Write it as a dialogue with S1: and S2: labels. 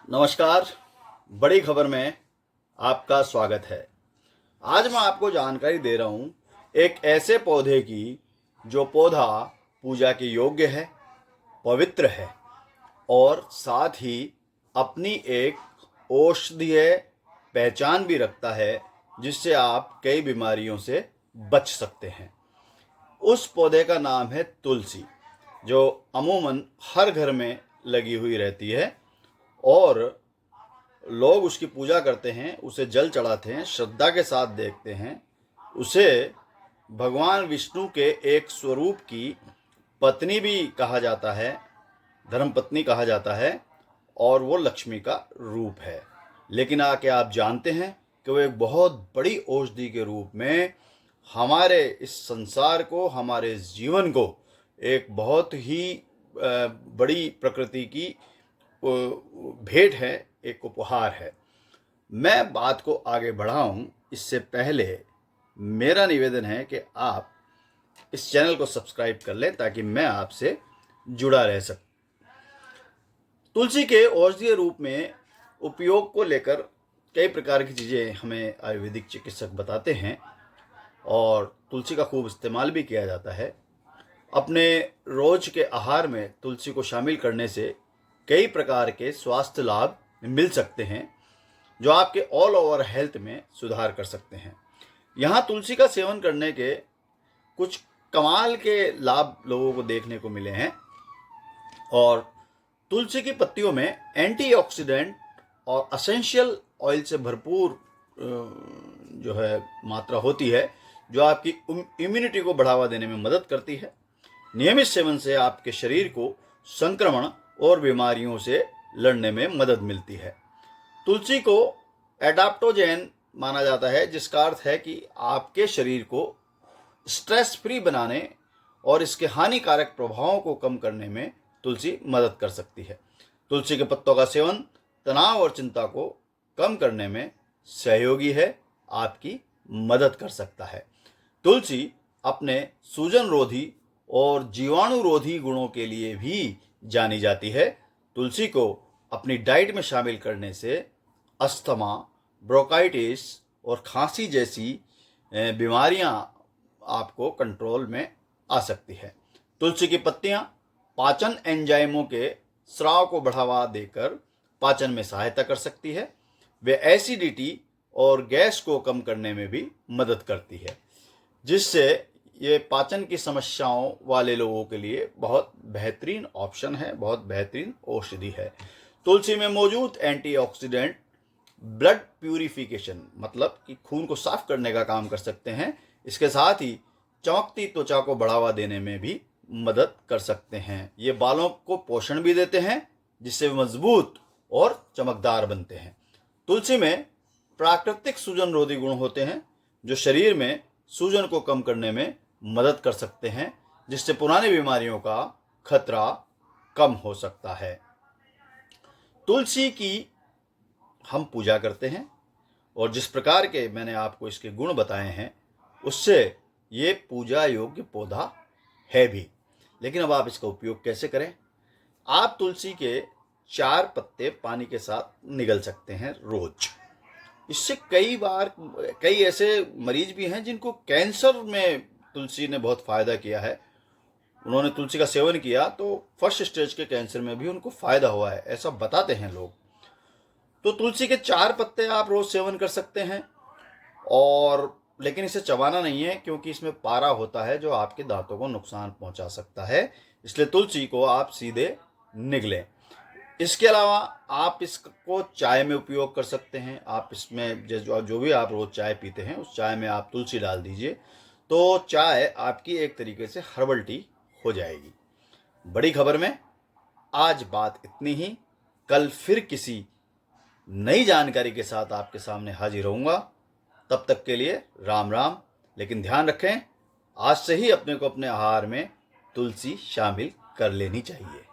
S1: नमस्कार। बड़ी खबर में आपका स्वागत है। आज मैं आपको जानकारी दे रहा हूँ एक ऐसे पौधे की जो पौधा पूजा के योग्य है, पवित्र है और साथ ही अपनी एक औषधीय पहचान भी रखता है, जिससे आप कई बीमारियों से बच सकते हैं। उस पौधे का नाम है तुलसी, जो अमूमन हर घर में लगी हुई रहती है और लोग उसकी पूजा करते हैं, उसे जल चढ़ाते हैं, श्रद्धा के साथ देखते हैं। उसे भगवान विष्णु के एक स्वरूप की पत्नी भी कहा जाता है, धर्मपत्नी कहा जाता है, और वो लक्ष्मी का रूप है। लेकिन आके आप जानते हैं कि वो एक बहुत बड़ी औषधि के रूप में हमारे इस संसार को, हमारे इस जीवन को एक बहुत ही बड़ी प्रकृति की भेंट है, एक उपहार है। मैं बात को आगे बढ़ाऊं इससे पहले मेरा निवेदन है कि आप इस चैनल को सब्सक्राइब कर लें ताकि मैं आपसे जुड़ा रह सकूं। तुलसी के औषधीय रूप में उपयोग को लेकर कई प्रकार की चीज़ें हमें आयुर्वेदिक चिकित्सक बताते हैं और तुलसी का खूब इस्तेमाल भी किया जाता है। अपने रोज के आहार में तुलसी को शामिल करने से कई प्रकार के स्वास्थ्य लाभ मिल सकते हैं, जो आपके ऑल ओवर हेल्थ में सुधार कर सकते हैं। यहाँ तुलसी का सेवन करने के कुछ कमाल के लाभ लोगों को देखने को मिले हैं। और तुलसी की पत्तियों में एंटीऑक्सीडेंट और एसेंशियल ऑयल से भरपूर जो है मात्रा होती है, जो आपकी इम्यूनिटी को बढ़ावा देने में मदद करती है। नियमित सेवन से आपके शरीर को संक्रमण और बीमारियों से लड़ने में मदद मिलती है। तुलसी को एडाप्टोजेन माना जाता है, जिसका अर्थ है कि आपके शरीर को स्ट्रेस फ्री बनाने और इसके हानिकारक प्रभावों को कम करने में तुलसी मदद कर सकती है। तुलसी के पत्तों का सेवन तनाव और चिंता को कम करने में सहयोगी है, आपकी मदद कर सकता है। तुलसी अपने सूजन रोधी और जीवाणु रोधी गुणों के लिए भी जानी जाती है। तुलसी को अपनी डाइट में शामिल करने से अस्थमा, ब्रोंकाइटिस और खांसी जैसी बीमारियां आपको कंट्रोल में आ सकती है। तुलसी की पत्तियां पाचन एंजाइमों के स्राव को बढ़ावा देकर पाचन में सहायता कर सकती है। वे एसिडिटी और गैस को कम करने में भी मदद करती है, जिससे ये पाचन की समस्याओं वाले लोगों के लिए बहुत बेहतरीन ऑप्शन है, बहुत बेहतरीन औषधि है। तुलसी में मौजूद एंटीऑक्सीडेंट ब्लड प्यूरिफिकेशन, मतलब कि खून को साफ करने का काम कर सकते हैं। इसके साथ ही चमकती त्वचा को बढ़ावा देने में भी मदद कर सकते हैं। ये बालों को पोषण भी देते हैं, जिससे वे मजबूत और चमकदार बनते हैं। तुलसी में प्राकृतिक सूजन रोधी गुण होते हैं, जो शरीर में सूजन को कम करने में मदद कर सकते हैं, जिससे पुरानी बीमारियों का खतरा कम हो सकता है। तुलसी की हम पूजा करते हैं और जिस प्रकार के मैंने आपको इसके गुण बताए हैं, उससे ये पूजा योग्य पौधा है भी। लेकिन अब आप इसका उपयोग कैसे करें? आप तुलसी के 4 पत्ते पानी के साथ निगल सकते हैं रोज। इससे कई ऐसे मरीज भी हैं जिनको कैंसर में तुलसी ने बहुत फ़ायदा किया है। उन्होंने तुलसी का सेवन किया तो फर्स्ट स्टेज के कैंसर में भी उनको फ़ायदा हुआ है, ऐसा बताते हैं लोग। तो तुलसी के 4 पत्ते आप रोज़ सेवन कर सकते हैं, और लेकिन इसे चबाना नहीं है, क्योंकि इसमें पारा होता है जो आपके दांतों को नुकसान पहुंचा सकता है। इसलिए तुलसी को आप सीधे निगलें। इसके अलावा आप इसको चाय में उपयोग कर सकते हैं। आप इसमें जो भी आप रोज़ चाय पीते हैं, उस चाय में आप तुलसी डाल दीजिए, तो चाय आपकी एक तरीके से हर्बल टी हो जाएगी। बड़ी खबर में आज बात इतनी ही। कल फिर किसी नई जानकारी के साथ आपके सामने हाजिर होऊंगा। तब तक के लिए राम राम। लेकिन ध्यान रखें, आज से ही अपने को अपने आहार में तुलसी शामिल कर लेनी चाहिए।